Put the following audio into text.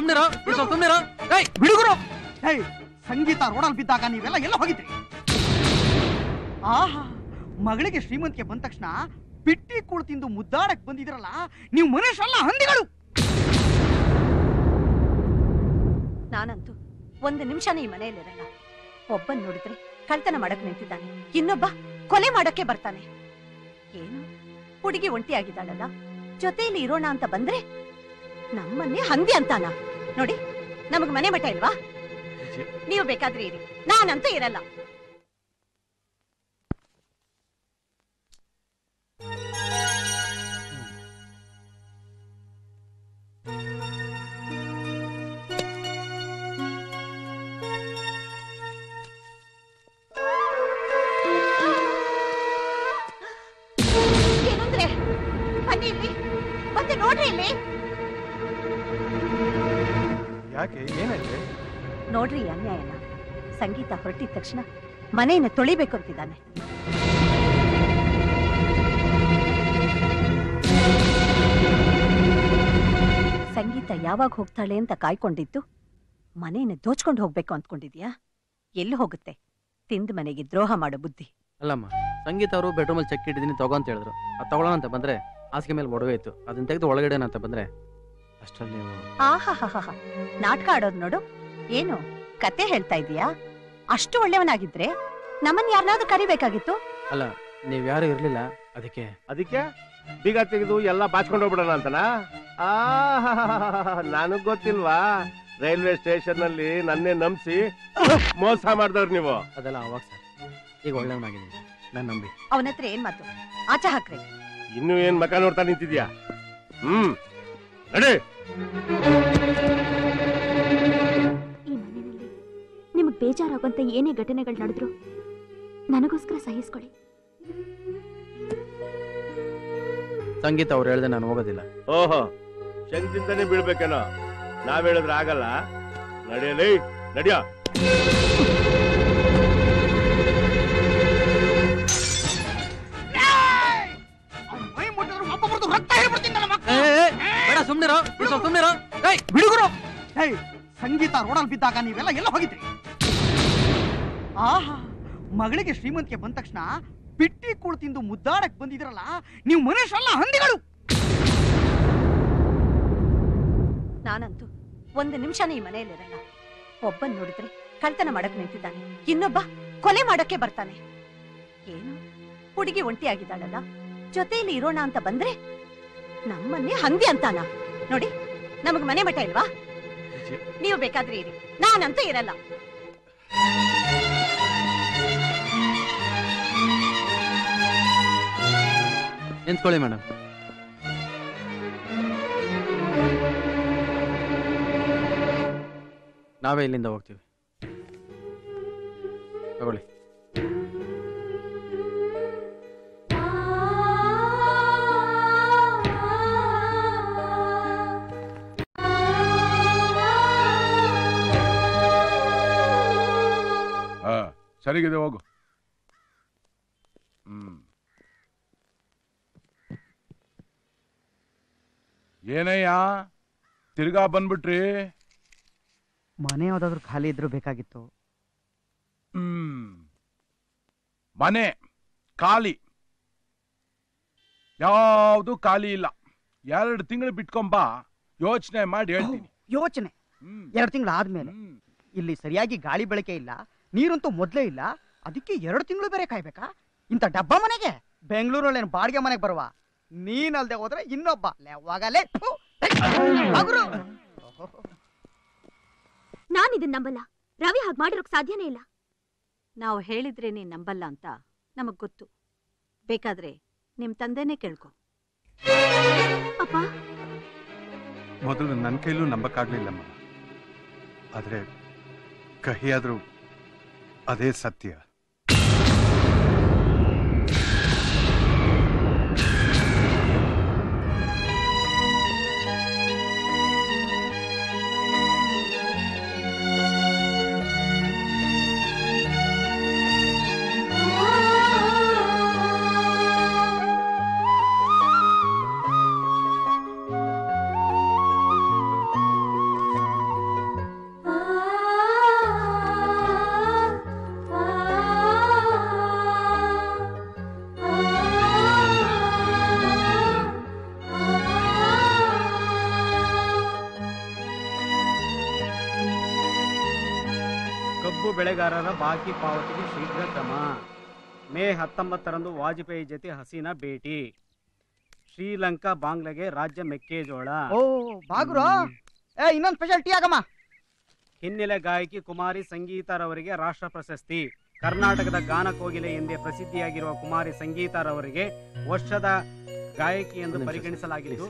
ಸುಮ್ನಿರೋ ಸುಮ್ನಿರೋ. ಬಿಡುಗರು. ಸಂಗೀತ ರೋಡಲ್ಲಿ ಬಿದ್ದಾಗ ನೀವೆಲ್ಲ ಎಲ್ಲ ಹೋಗಿದ್ರಿ? ಆಹಾ, ಮಗಳಿಗೆ ಶ್ರೀಮಂತಿಗೆ ಬಂದ ತಕ್ಷಣ ಬಿಟ್ಟಿ ಕೂಳು ತಿಂದು ಮುದ್ದಾಡಕ್ ಬಂದಿದ್ರಲ್ಲ, ನೀವು ಮನುಷ್ಯರಲ್ಲ, ಹಂದಿಗಳು. ನಾನಂತೂ ಒಂದು ನಿಮಿಷನೇ ಈ ಮನೆಯಲ್ಲಿರಲ್ಲ. ಒಬ್ಬನ್ ನೋಡಿದ್ರೆ ಕಳ್ತನ ಮಾಡಕ್ ನಿಂತಿದ್ದಾನೆ, ಇನ್ನೊಬ್ಬ ಕೊಲೆ ಮಾಡಕ್ಕೆ ಬರ್ತಾನೆ. ಏನು ಹುಡುಗಿ ಒಂಟಿಯಾಗಿದ್ದಾಳಲ್ಲ, ಜೊತೆಯಲ್ಲಿ ಇರೋಣ ಅಂತ ಬಂದ್ರೆ ನಮ್ಮನ್ನೇ ಹಂದಿ ಅಂತಾನ. ನೋಡಿ, ನಮಗ್ ಮನೆ ಮಠ ಇಲ್ವಾ? ನೀವು ಬೇಕಾದ್ರೆ ಇರಿ, ನಾನಂತೂ ಇರಲ್ಲ. ಏನಂದ್ರೆ ಬನ್ನಿ ಇಲ್ಲಿ, ಮತ್ತೆ ನೋಡ್ರಿ ಇಲ್ಲಿ. ಯಾಕೆ, ಏನಾಯ್ತು? ನೋಡ್ರಿ ಅನ್ಯಾಯನ. ಸಂಗೀತ ಹೊರಟಿದ ತಕ್ಷಣ ಮನೆಯನ್ನು ತೊಳಿಬೇಕು ಅಂತಿದ್ದಾನೆ. ಸಂಗೀತ ಯಾವಾಗ ಹೋಗ್ತಾಳೆ ಅಂತ ಕಾಯ್ಕೊಂಡಿದ್ದು ಮನೆಯನ್ನು ದೋಚ್ಕೊಂಡು ಹೋಗ್ಬೇಕು ಅಂದ್ಕೊಂಡಿದ್ಯಾ? ಎಲ್ಲಿ ಹೋಗುತ್ತೆ? ತಿಂದ ಮನೆಗೆ ದ್ರೋಹ ಮಾಡೋ ಬುದ್ಧಿ. ಅಲ್ಲಮ್ಮ, ಸಂಗೀತ ಅವರು ಬೆಡ್ರೂಮಲ್ಲಿ ಚೆಕ್ ಇಟ್ಟಿದ್ದೀನಿ ತಗೋ ಅಂತ ಹೇಳಿದ್ರು. ಅದು ತಗೊಳ್ಳೋಣ ಅಂತ ಬಂದ್ರೆ ಹಾಸಿಗೆ ಮೇಲೆ ಒಡವೆ ಇತ್ತು, ಅದನ್ನ ತೆಗೆದು ಒಳಗಡೆ ಅಂತ ಬಂದ್ರೆ ಅಷ್ಟರಲ್ಲಿ ನೀವು. ಆಹಾ, ನಾಟಕ ಆಡೋದು ನೋಡು. ಏನು ಕತೆ ಹೇಳ್ತಾ ಇದೀಯಾ? ಅಷ್ಟು ಒಳ್ಳೆಯವನಾಗಿದ್ರೆ ನಮ್ಮನ್ ಯಾರನ್ನಾದ್ರೂ ಕರಿಬೇಕಾಗಿತ್ತು. ಅಲ್ಲ, ನೀವ್ ಯಾರು ಇರ್ಲಿಲ್ಲ, ಅದಕ್ಕೆ ಬೀಗ ತೆಗೆದು ಎಲ್ಲ ಬಾಚ್ಕೊಂಡು ಹೋಗ್ಬಿಡೋಣ ಅಂತನಾ? ನನಗ್ ಗೊತ್ತಿಲ್ವಾ? ರೈಲ್ವೆ ಸ್ಟೇಷನ್ ನಲ್ಲಿ ನನ್ನೇ ನಂಬಿಸಿ ಮೋಸ ಮಾಡಿದವ್ರು ನೀವು. ಅದೆಲ್ಲ ಅವಾಗ ಸರ್, ಈಗ ಒಳ್ಳೆಯವನಾಗಿದ್ದೀನಿ, ನಾನು ನಂಬಿ. ಅವನ ಹತ್ರ ಏನ್ ಮಾತು? ಆಚೆ ಹಾಕ್ರಿ. ಇನ್ನು ಏನ್ ಮಕ ನೋಡ್ತಾ ನಿಂತಿದ್ಯಾ? ನಡಿ. ಈ ಮನೆಯಲ್ಲಿ ನಿಮಗ್ ಬೇಜಾರಾಗುವಂತ ಏನೇ ಘಟನೆಗಳು ನಡೆದ್ರು ನನಗೋಸ್ಕರ ಸಹಿಸ್ಕೊಳ್ಳಿ. ಸಂಗೀತ ಅವ್ರು ಹೇಳ್ದೆ ನಾನು ಹೋಗೋದಿಲ್ಲ. ಓಹೋ, ಶಂಕಿಂತಾನೆ ಬೀಳ್ಬೇಕೇನೋ? ನಾವ್ ಹೇಳಿದ್ರೆ ಆಗಲ್ಲ. ನಡೆಯಲಿ, ನಡಿಯ. ಸುಮ್ನಿರೋ ಸುಮ್ನಿರೋ. ಬಿಡುಗರು. ಸಂಗೀತ ರೋಡಲ್ಲಿ ಬಿದ್ದಾಗ ನೀವೆಲ್ಲ ಎಲ್ಲ ಹೋಗಿದ್ರಿ? ಆಹಾ, ಮಗಳಿಗೆ ಶ್ರೀಮಂತಿಗೆ ಬಂದ ತಕ್ಷಣ ಬಿಟ್ಟಿ ಕೂಳು ತಿಂದು ಮುದ್ದಾಡಕ್ ಬಂದಿದ್ರಲ್ಲ, ನೀವು ಮನುಷ್ಯರಲ್ಲ, ಹಂದಿಗಳು. ನಾನಂತೂ ಒಂದು ನಿಮಿಷನೇ ಈ ಮನೆಯಲ್ಲಿರಲ್ಲ. ಒಬ್ಬನ್ ನೋಡಿದ್ರೆ ಕಳ್ತನ ಮಾಡಕ್ ನಿಂತಿದ್ದಾನೆ, ಇನ್ನೊಬ್ಬ ಕೊಲೆ ಮಾಡಕ್ಕೆ ಬರ್ತಾನೆ. ಏನು ಹುಡುಗಿ ಒಂಟಿಯಾಗಿದ್ದಾಳಲ್ಲ, ಜೊತೆಯಲ್ಲಿ ಇರೋಣ ಅಂತ ಬಂದ್ರೆ ನಮ್ಮನ್ನೇ ಹಂದಿ ಅಂತಾನ. ನೋಡಿ, ನಮಗ್ ಮನೆ ಮಠ ಇಲ್ವಾ? ನೀವು ಬೇಕಾದ್ರೆ ಇರಿ, ನಾನಂತೂ ಇರಲ್ಲ. ನಿಂತ್ಕೊಳ್ಳಿ ಮೇಡಮ್. ನಾವೇ ಇಲ್ಲಿಂದ ಹೋಗ್ತೀವಿ, ತಗೊಳ್ಳಿ. ಸರಿಗಿದೆ, ಹೋಗು. ಏನಯ್ಯ, ತಿರ್ಗಾ ಬಂದ್ಬಿಟ್ರಿ? ಮನೆ ಯಾವ್ದಾದ್ರು ಖಾಲಿ ಇದ್ರು ಬೇಕಾಗಿತ್ತು. ಮನೆ ಖಾಲಿ ಯಾವುದು ಖಾಲಿ ಇಲ್ಲ. 2 ತಿಂಗಳು ಬಿಟ್ಕೊಂಬಾ, ಯೋಚನೆ ಮಾಡಿ ಹೇಳ್ತೀನಿ. ಯೋಚನೆ 2 ತಿಂಗಳು ಆದ್ಮೇಲೆ? ಇಲ್ಲಿ ಸರಿಯಾಗಿ ಗಾಳಿ ಬೆಳಕೆ ಇಲ್ಲ, ನೀರಂತೂ ಮೊದ್ಲೇ ಇಲ್ಲ, ಅದಕ್ಕೆ 2 ತಿಂಗಳು ಬೇರೆ ಕಾಯ್ಬೇಕಾ? ಇಂಥ ಡಬ್ಬ ಮನೆಗೆ ಬೆಂಗಳೂರಲ್ಲಿ ಬಾಡಿಗೆ ಮನೆಗೆ ಬರುವ ನೀನಲ್ದೆ ಹೋದ್ರೆ ಇನ್ನೊಬ್ಬ ಲೆವಾಗಲೇ. ನಾನು ಇದನ್ನ ನಂಬಲ್ಲ. ರವಿ ಹಾಗೆ ಮಾಡಿರೋಕ್ ಸಾಧ್ಯನೇ ಇಲ್ಲ. ನಾವು ಹೇಳಿದ್ರೆ ನೀನ್ ನಂಬಲ್ಲ ಅಂತ ನಮಗ್ ಗೊತ್ತು. ಬೇಕಾದ್ರೆ ನಿಮ್ ತಂದೆನೇ ಕೇಳ್ಕೊ. ಅಪ್ಪ, ಮೊದಲು ನನ್ನ ಕೈಲೂ ನಂಬಕ್ಕಾಗ್ಲಿಲ್ಲಮ್ಮ. ಆದ್ರೆ ಕಹಿಯಾದ್ರೂ ಅದೇ ಸತ್ಯ. ಬೆಳೆಗಾರರ ಬಾಕಿ ಪಾವತಿಗೆ ಶೀಘ್ರ ಕ್ರಮ. ಮೇ 19ರಂದು ವಾಜಪೇಯಿ ಜೊತೆ ಹಸೀನಾ ಭೇಟಿ. ಶ್ರೀಲಂಕಾ ಬಾಂಗ್ಲಾಗೆ ರಾಜ್ಯ ಮೆಕ್ಕೆಜೋಳ. ಓ ಬಾಗುರು, ಇನ್ನೊಂದು ಸ್ಪೆಷಲ್ ಟೀ ಆಗಮ್ಮ. ಹಿನ್ನೆಲೆ ಗಾಯಕಿ ಕುಮಾರಿ ಸಂಗೀತಾರವರಿಗೆ ರಾಷ್ಟ್ರ ಪ್ರಶಸ್ತಿ. ಕರ್ನಾಟಕದ ಗಾನ ಕೋಗಿಲೆ ಎಂದೇ ಪ್ರಸಿದ್ಧಿಯಾಗಿರುವ ಕುಮಾರಿ ಸಂಗೀತಾರವರಿಗೆ ವರ್ಷದ ಗಾಯಕಿ ಎಂದು ಪರಿಗಣಿಸಲಾಗಿದ್ದು